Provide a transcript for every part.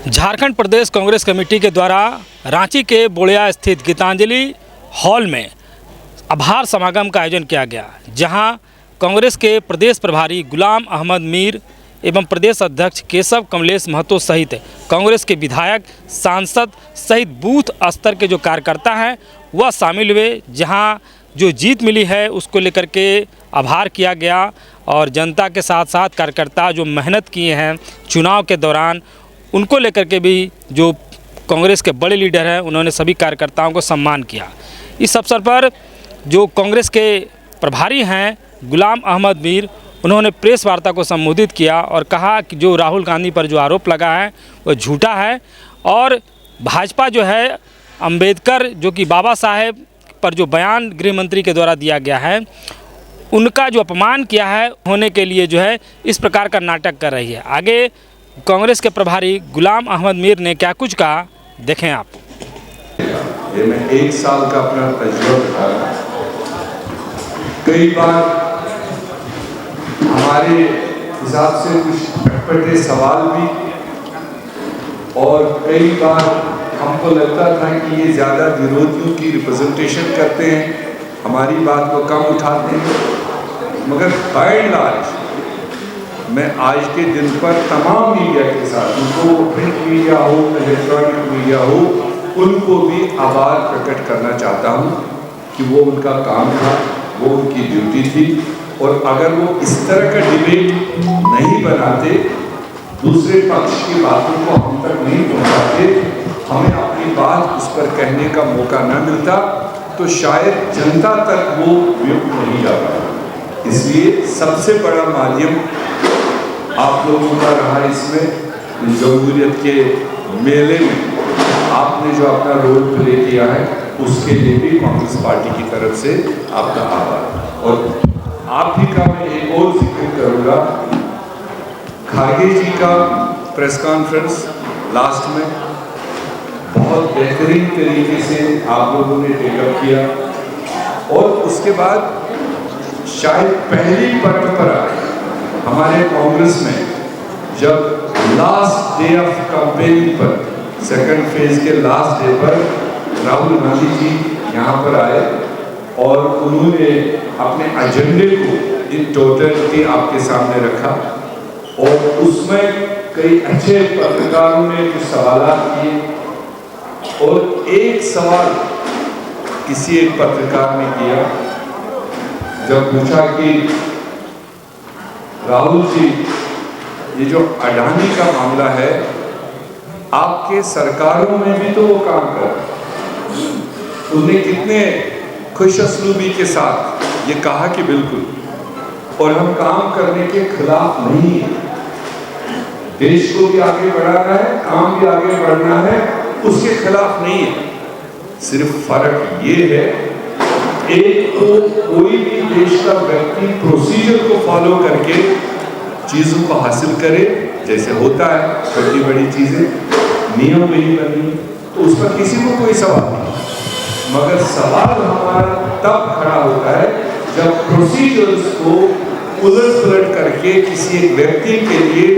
झारखंड प्रदेश Congress committee के द्वारा रांची के बोड़िया स्थित गीतांजलि हॉल में आभार समागम का आयोजन किया गया, जहां कांग्रेस के प्रदेश प्रभारी गुलाम अहमद मीर एवं प्रदेश अध्यक्ष केशव कमलेश महतो सहित कांग्रेस के विधायक, सांसद सहित बूथ स्तर के जो कार्यकर्ता हैं वह शामिल हुए। जहां जो जीत मिली है उसको लेकर के आभार किया गया और जनता के साथ साथ कार्यकर्ता जो मेहनत किए हैं चुनाव के दौरान उनको लेकर के भी जो कांग्रेस के बड़े लीडर हैं उन्होंने सभी कार्यकर्ताओं को सम्मान किया। इस अवसर पर जो कांग्रेस के प्रभारी हैं गुलाम अहमद मीर, उन्होंने प्रेस वार्ता को संबोधित किया और कहा कि जो राहुल गांधी पर जो आरोप लगा है वो झूठा है और भाजपा जो है अंबेडकर जो कि बाबा साहेब पर जो बयान गृह मंत्री के द्वारा दिया गया है उनका जो अपमान किया है होने के लिए जो है इस प्रकार का नाटक कर रही है। आगे कांग्रेस के प्रभारी गुलाम अहमद मीर ने क्या कुछ कहा, देखें आप। ये मैं 1 साल का अपना तजुर्बा बता रहा हूं। कई बार हमारे हिसाब से कुछ अटपटे सवाल भी और कई बार हमको लगता था कि ये ज़्यादा विरोधियों की रिप्रेजेंटेशन करते हैं, हमारी बात को कम उठाते हैं। मगर बाय एंड लार्ज मैं आज के दिन पर तमाम मीडिया के साथ, उनको प्रिंट मीडिया हो, इलेक्ट्रॉनिक मीडिया हो, उनको भी आभार प्रकट करना चाहता हूँ कि वो उनका काम था, वो उनकी ड्यूटी थी। और अगर वो इस तरह का डिबेट नहीं बनाते, दूसरे पक्ष की बातों को हम तक नहीं पहुँचाते, हमें अपनी बात उस पर कहने का मौका न मिलता, तो शायद जनता तक वो व्युक्त नहीं जाता। इसलिए सबसे बड़ा माध्यम आप लोगों का रहा इसमें जमहूरियत के मेले में आपने जो अपना रोल प्ले किया है उसके लिए भी कांग्रेस पार्टी की तरफ से आपका आभार। और आप ही का मैं एक और जिक्र करूँगा, खारगे जी का प्रेस कॉन्फ्रेंस लास्ट में बहुत बेहतरीन तरीके से आप लोगों ने टेकअप किया। और उसके बाद शायद पहली परंपरा हमारे कांग्रेस में, जब लास्ट डे ऑफ कैंपेनिंग पर, सेकंड फेज के लास्ट डे पर राहुल गांधी जी यहाँ पर आए और उन्होंने अपने एजेंडे को इन टोटलिटी आपके सामने रखा। और उसमें कई अच्छे पत्रकारों ने कुछ सवाल किए और एक सवाल किसी एक पत्रकार ने किया, जब पूछा कि राहुल जी ये जो अडानी का मामला है, आपके सरकारों में भी तो वो काम कर रहे हैं, उन्होंने कितने खुशअस्लूबी के साथ ये कहा कि बिल्कुल, और हम काम करने के खिलाफ नहीं है, देश को भी आगे बढ़ाना है, काम भी आगे बढ़ना है, उसके खिलाफ नहीं है। सिर्फ फर्क ये है, एक तो कोई भी देश का व्यक्ति प्रोसीजर को फॉलो करके चीज़ों को हासिल करे, जैसे होता है छोटी बड़ी चीज़ें नियम नहीं बनी तो उस पर किसी को कोई सवाल नहीं। मगर सवाल हमारा तब खड़ा होता है जब प्रोसीजर्स को उलट पुलट करके किसी एक व्यक्ति के लिए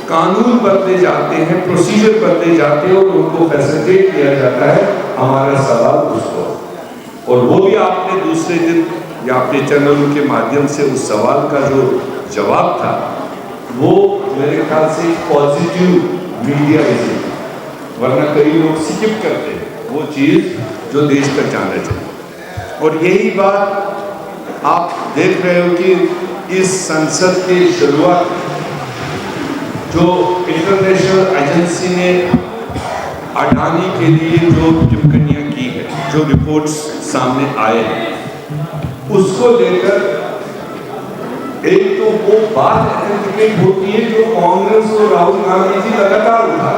कानून बदले जाते हैं, प्रोसीजर बदले जाते हैं और उनको फैसिलिटेट किया जाता है। हमारा सवाल उसको, और वो भी आपने दूसरे दिन या अपने चैनलों के माध्यम से उस सवाल का जो जवाब था वो मेरे ख्याल से पॉजिटिव मीडिया इशू, वरना कई लोग स्किप करते हैं वो चीज़ जो देश तक जाना चाहिए। और यही बात आप देख रहे हो कि इस संसद की शुरुआत जो इंटरनेशनल एजेंसी ने अडानी के लिए जो टिप्पणियाँ की है, जो रिपोर्ट्स सामने आए हैं, उसको लेकर एक तो वो बात एथेंटिकेट होती है जो कांग्रेस और राहुल गांधी जी लगातार उठा,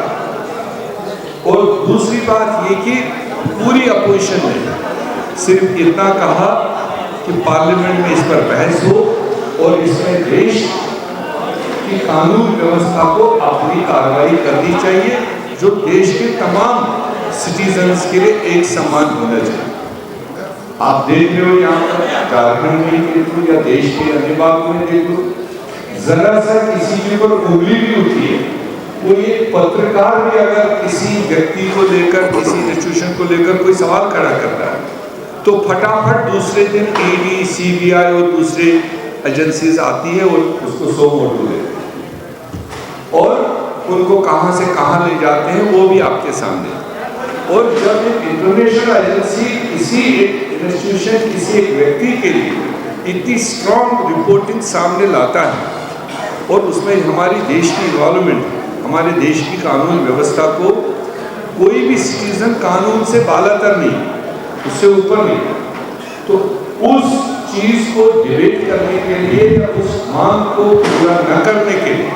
और दूसरी बात ये कि पूरी अपोजिशन ने सिर्फ इतना कहा कि पार्लियामेंट में इस पर बहस हो और इसमें देश की कानून व्यवस्था को अपनी कार्रवाई करनी चाहिए, जो देश के तमाम सिटीजन्स के लिए एक समान होना चाहिए। आप देख रहे हो यहाँ पर झारखंड में देख लो या देश के अन्य भागों में देख लो, जरा सा किसी के ऊपर उंगली भी उठी है कोई एक पत्रकार भी अगर किसी व्यक्ति को लेकर, किसी इंस्टीट्यूशन को लेकर कोई सवाल खड़ा करता है तो फटाफट दूसरे दिन ईडी, सीबीआई और दूसरे एजेंसीज आती है और उसको सो मोटो देते हैं और उनको कहां से कहां ले जाते हैं वो भी आपके सामने। और जब एक इंटरनेशनल एजेंसी किसी एक इंस्टीट्यूशन, किसी एक व्यक्ति के लिए इतनी स्ट्रॉन्ग रिपोर्टिंग सामने लाता है और उसमें हमारी देश की इन्वॉल्वमेंट, हमारे देश की कानून व्यवस्था को कोई भी सिटीजन कानून से बालातर नहीं, उससे ऊपर नहीं, तो उस चीज को डिबेट करने के लिए या उस मांग को पूरा न करने के लिए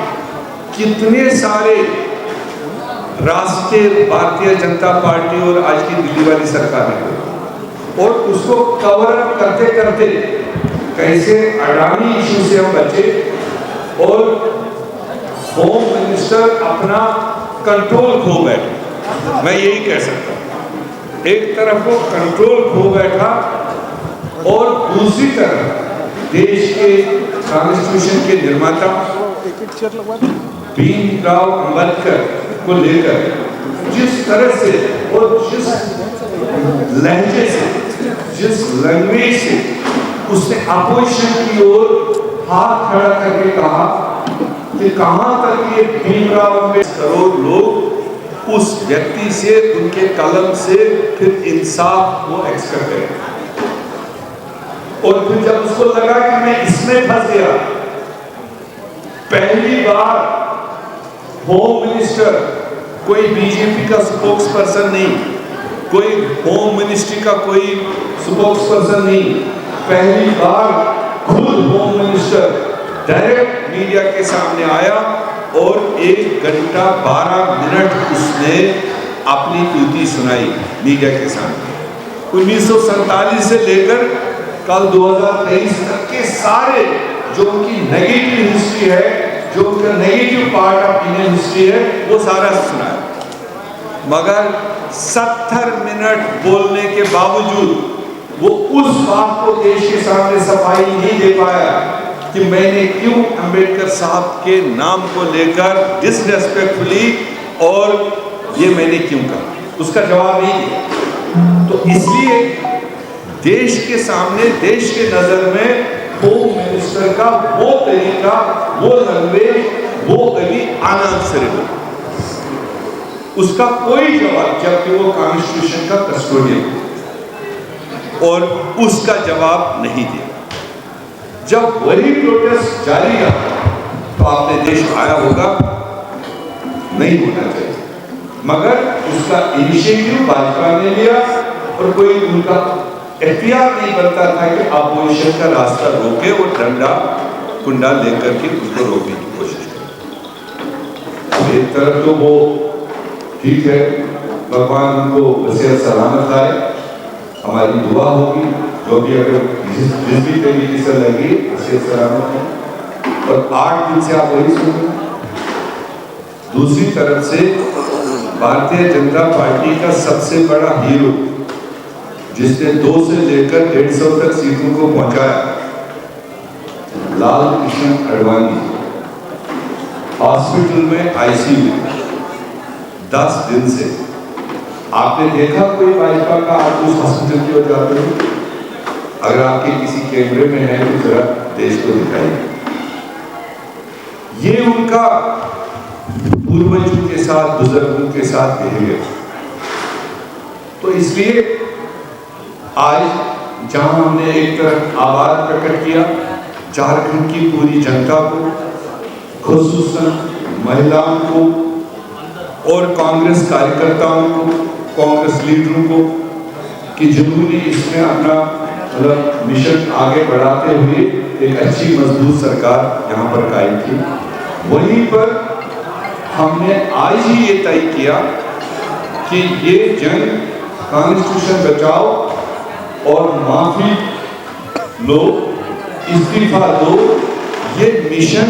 कितने सारे राष्ट्रीय भारतीय जनता पार्टी और आज की दिल्ली वाली सरकार ने, और उसको कवर अप करते करते कैसे अडानी इशू से हम बचे और होम मिनिस्टर अपना कंट्रोल खो बैठे। मैं यही कह सकता हूं, एक तरफ वो कंट्रोल खो बैठा और दूसरी तरफ देश के कॉन्स्टिट्यूशन के निर्माता भीमराव अंबेडकर को लेकर जिस तरह से और जिस लहजे से, जिस लैंग्वेज से उसने अपोजिशन की ओर हाथ खड़ा करके कहा कि कहां तक ये भीमराव अंबेडकर, करोड़ लोग उस व्यक्ति से, उनके कलम से फिर इंसाफ वो एक्सपेक्ट करें। और फिर जब उसको लगा कि मैं इसमें फंस गया, पहली बार होम मिनिस्टर कोई बीजेपी का स्पोक्स पर्सन नहीं, कोई होम मिनिस्ट्री का कोई स्पोक्स पर्सन नहीं, पहली बार खुद होम मिनिस्टर डायरेक्ट मीडिया के सामने आया और 1 घंटा 12 मिनट उसने अपनी ड्यूटी सुनाई मीडिया के सामने। 1947 से लेकर कल 2023 तक के सारे जो उनकी नेगेटिव हिस्ट्री है, जो उनका negative part of Indian history है, वो सारा सुनाया। मगर 70 मिनट बोलने के बावजूद वो उस बात को देश के सामने सफाई नहीं दे पाया कि मैंने क्यों अंबेडकर साहब के नाम को लेकर डिसरेस्पेक्टफुली और ये मैंने क्यों कहा, उसका जवाब नहीं दिया। तो इसलिए देश के सामने, देश के नजर में होम मिनिस्टर का वो तरीका, वो लैंग्वेज, वो गली अनआंसरेबल, उसका कोई जवाब, जबकि वो कॉन्स्टिट्यूशन का कस्टोडियन, और उसका जवाब नहीं दिया। जब वही प्रोटेस्ट जारी रहा तो आपने देश आया होगा, नहीं होना चाहिए, मगर उसका इनिशिएटिव भाजपा ने लिया और कोई उनका एहतियात नहीं बनता था कि अपोजिशन का रास्ता रोके और डंडा कुंडा लेकर के उसको रोकने की कोशिश करे। एक तरफ तो वो ठीक है, भगवान उनको वसीयत सलामत आए, हमारी दुआ होगी, जो भी अगर जिस भी तरीके से लगी वसीयत सलामत है, और 8 दिन से आप वही सुन रहे। दूसरी तरफ से भारतीय जनता पार्टी का सबसे बड़ा हीरो, जिसने 2 से लेकर 150 तक सीटों को पहुंचाया, लाल कृष्ण आडवाणी, हॉस्पिटल में आईसीयू 10 दिन से। आपने देखा कोई भाजपा का आप उस हॉस्पिटल की ओर जाते हो? अगर आपके किसी कैमरे में है तो जरा देश को दिखाइए। ये उनका पूर्वजों के साथ, बुजुर्गों के साथ बिहेवियर। तो इसलिए आज जहां हमने एक तरफ आभार प्रकट किया झारखंड की पूरी जनता को, खुसूसन महिलाओं को और कांग्रेस कार्यकर्ताओं को, कांग्रेस लीडरों को, कि जिन्होंने इसमें अपना मतलब मिशन आगे बढ़ाते हुए एक अच्छी मजबूत सरकार यहाँ पर कायम की। वहीं पर हमने आज ही ये तय किया कि ये जंग कॉन्स्टिट्यूशन बचाओ और माफी लो, इस्तीफा दो, ये मिशन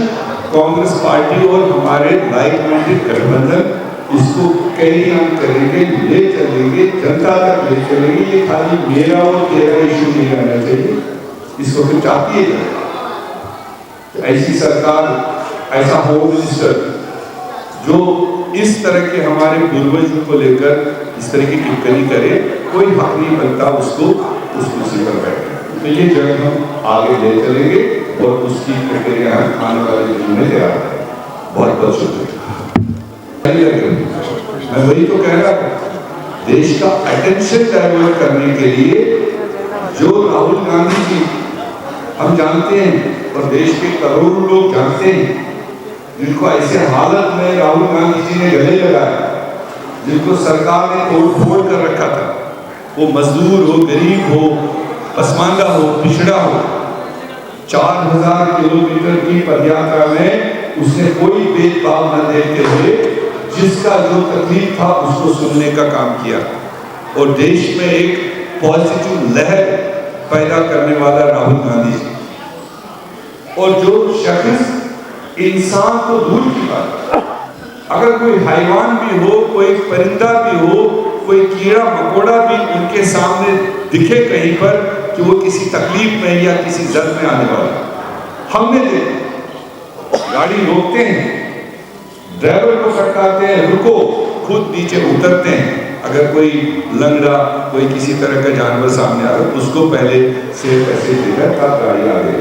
कांग्रेस पार्टी और हमारे लाइक माइंडेड गठबंधन इसको कैरी ऑन करेंगे, ले चलेंगे, जनता तक ले चलेंगे। ये खाली मेरा और तेरा इशू नहीं रहना चाहिए, इसको फिर चाहती है ऐसी सरकार, ऐसा होम मिनिस्टर जो इस तरह के हमारे पूर्वजों को लेकर इस तरह की टिप्पणी करे, कोई हक नहीं बनता उसको उस कुर्सी पर बैठे। तो ये जगह हम आगे ले चलेंगे और उसकी प्रक्रिया आने वाले दिनों में तैयार है। बहुत बहुत शुक्रिया। मैं वही तो कह रहा था, देश का अटेंशन डाइवर्ट करने के लिए जो राहुल गांधी जी हम जानते हैं और देश के करोड़ों लोग जानते हैं, जिनको ऐसे हालत में राहुल गांधी जी ने गले लगाया, जिनको सरकार ने तोड़ फोड़ कर रखा था, वो मजदूर हो, गरीब हो, पसमानदा हो, पिछड़ा हो, 4000 किलोमीटर की पदयात्रा में उसने कोई भेदभाव न देखते हुए जिसका जो तकलीफ था उसको सुनने का काम किया और देश में एक पॉजिटिव लहर पैदा करने वाला राहुल गांधी जी। और जो शख्स इंसान तो दूर की बात, अगर कोई हैवान भी हो, कोई परिंदा भी हो, कोई कीड़ा मकोड़ा भी उनके सामने दिखे कहीं पर कि वो किसी तकलीफ में या किसी जद में आने वाला, हमने देखा गाड़ी रोकते हैं, ड्राइवर को फटकारते हैं, रुको, खुद नीचे उतरते हैं। अगर कोई लंगड़ा, कोई किसी तरह का जानवर सामने आ रहा, उसको पहले से पैसे देकर तब गाड़ी आ गई।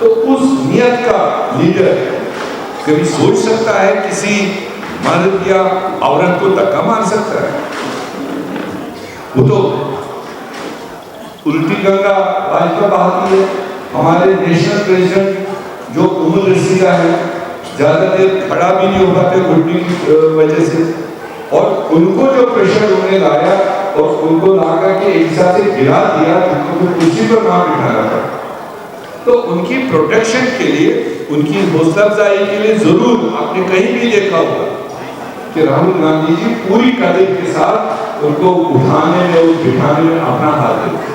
तो उस नियत का लीडर कभी सोच सकता है किसी मर्द या औरत को धक्का मार सकता है? वो तो उल्टी गंगा भाजपा बहाती है। हमारे नेशनल प्रेसिडेंट जो उमर रसीदा है, ज्यादा देर खड़ा भी नहीं हो पाते घुटने की वजह से, और उनको जो प्रेशर उन्हें लाया और उनको लाकर के एक साथ से गिरा दिया, उनको कुर्सी पर ना बिठाना पड़ा। तो उनकी प्रोटेक्शन के लिए, उनकी हौसला अफजाई के लिए जरूर आपने कहीं भी देखा होगा कि राहुल गांधी जी पूरी कदर के साथ उनको उठाने में और बिठाने में अपना हाथ देते।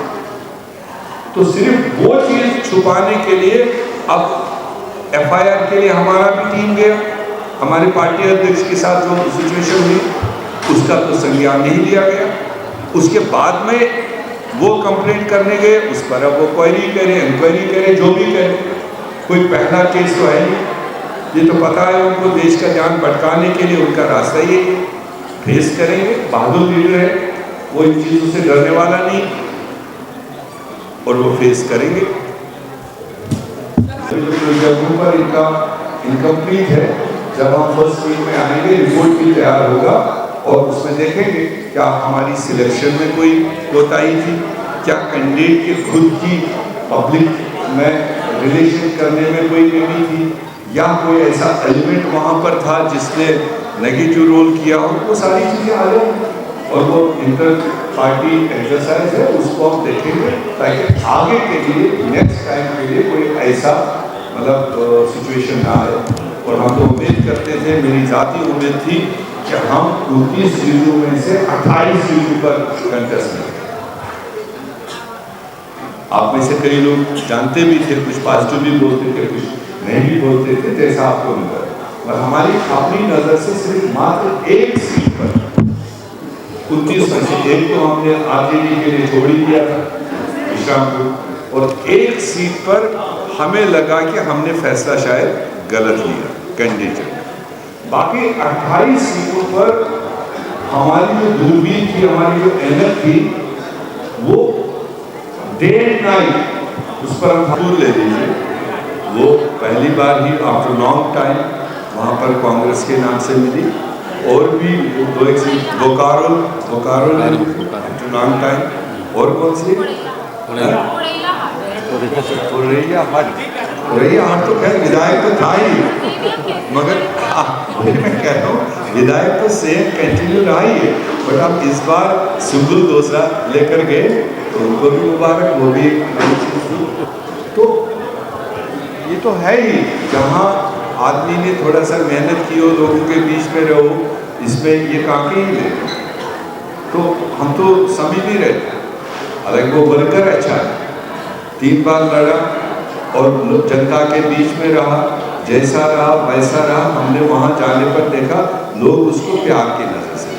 तो सिर्फ वो चीज छुपाने के लिए अब FIR के लिए हमारा भी टीम गया, हमारे पार्टी अध्यक्ष के साथ जो सिचुएशन हुई उसका तो संज्ञान नहीं लिया गया। उसके बाद में वो कंप्लेंट करने गए, उस पर अब वो क्वेरी करें, इंक्वायरी करें, जो भी करें, कोई पहला केस तो है नहीं। ये तो पता है उनको, देश का ध्यान भटकाने के लिए उनका रास्ता ये फेस करेंगे। बहादुर लीडर है वो, इन चीज़ों से डरने वाला नहीं और वो फेस करेंगे। जगहों पर इनका इनकम्प्लीट है। जब हम फर्स्ट वीक में आएंगे, रिपोर्ट भी तैयार होगा और उसमें देखेंगे क्या हमारी सिलेक्शन में कोई कोताही थी, क्या कैंडिडेट के खुद की पब्लिक में रिलेशन करने में कोई कमी थी, या कोई ऐसा एलिमेंट वहाँ पर था जिसने नेगेटिव रोल किया हो। वो सारी चीज़ें आ जाएंगी और वो इंटर पार्टी एक्सरसाइज है, उसको हम देखेंगे ताकि आगे के लिए, नेक्स्ट टाइम के लिए कोई ऐसा मतलब सिचुएशन ना आए। और हम तो उम्मीद करते थे, मेरी जाती उम्मीद थी कि हम 29 सीटों में से 28 सीटों पर कंटेस्ट करें। आप में से कई लोग जानते भी थे, कुछ पॉजिटिव भी बोलते थे, कुछ नहीं भी बोलते थे, जैसा आपको मिला। और हमारी अपनी नजर से सिर्फ मात्र एक सीट पर 29 में से एक तो हमने RJD के लिए छोड़ ही दिया था, विश्रामपुर, और एक सीट पर हमें लगा कि हमने फैसला शायद गलत लिया कैंडिडेट। बाकी 28 सीटों पर हमारी जो दूरबीन थी, हमारी जो एनएल थी, वो डे एंड नाइट उस पर हम दूर ले लीजिए। वो पहली बार ही आफ्टर लॉन्ग टाइम वहाँ पर कांग्रेस के नाम से मिली। और भी दो एक सीट बोकारो लॉन्ग टाइम, और कौन सी औरैया हाट तो खैर विधायक तो था ही, मगर मैं कह रहा हूँ विधायक तो सेम कंटिन्यू रहा ही है। बट आप इस बार सुबुल दूसरा लेकर गए तो उनको भी मुबारक, वो भी एक नई चीज़ थी। तो ये तो है ही, जहाँ आदमी ने थोड़ा सा मेहनत की हो, लोगों के बीच में रहो, इसमें ये काफ़ी ही है। तो हम तो समझ नहीं रहे, हालांकि वो वर्कर अच्छा है, 3 बार लड़ा और जनता के बीच में रहा, जैसा रहा वैसा रहा। हमने वहाँ जाने पर देखा लोग उसको प्यार की नज़र से,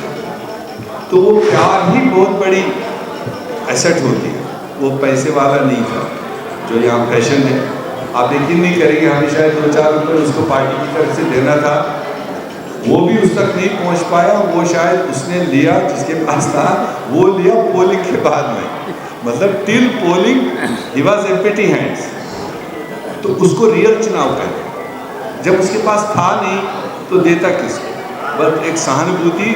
तो वो प्यार ही बहुत बड़ी एसेट होती है, वो पैसे वाला नहीं था जो यहाँ फैशन है। आप यकीन नहीं करेंगे, हमें शायद 2-4 रुपये उसको पार्टी की तरफ से देना था, वो भी उस तक नहीं पहुंच पाया। वो शायद उसने लिया जिसके पास था, वो लिया पोलिंग के बाद में, मतलब till polling he was empty hands. तो उसको रियल चुनाव कहते हैं। जब उसके पास था नहीं तो देता किसको? बस एक सहानुभूति,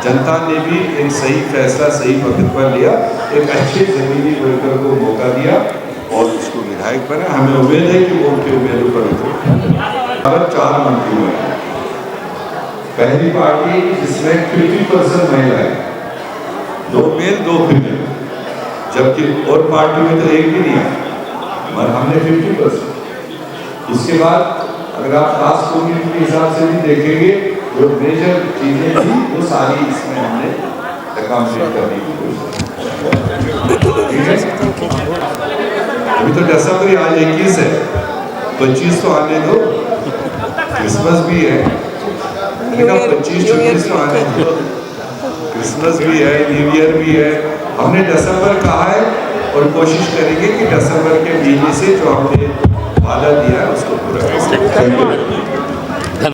जनता ने भी एक सही फैसला सही वक्त पर लिया, एक अच्छे जमीनी वर्कर को मौका दिया और उसको विधायक बना। हमें उम्मीद है कि वो उनके उम्मीदों पर उतरे। 4 मंत्री हुए, पहली पार्टी जिसमें 50% महिलाएं, 2 मेल 2 फीमेल, जबकि और पार्टी में तो एक भी नहीं है, मगर हमने 50%। उसके बाद अगर आप खास कम्युनिटी के हिसाब से भी देखेंगे, जो मेजर चीजें थी वो सारी इसमें हमने अकाउंट करने की कोशिश की। अभी तो दिसंबर आज 21 है, 25 तो आने दो, क्रिसमस भी है, 25-26 तो आने दो, क्रिसमस भी है, न्यू ईयर भी है। हमने दिसंबर कहा है और कोशिश करेंगे कि दिसंबर के महीने से जो हमने वादा दिया है उसको पूरा करें।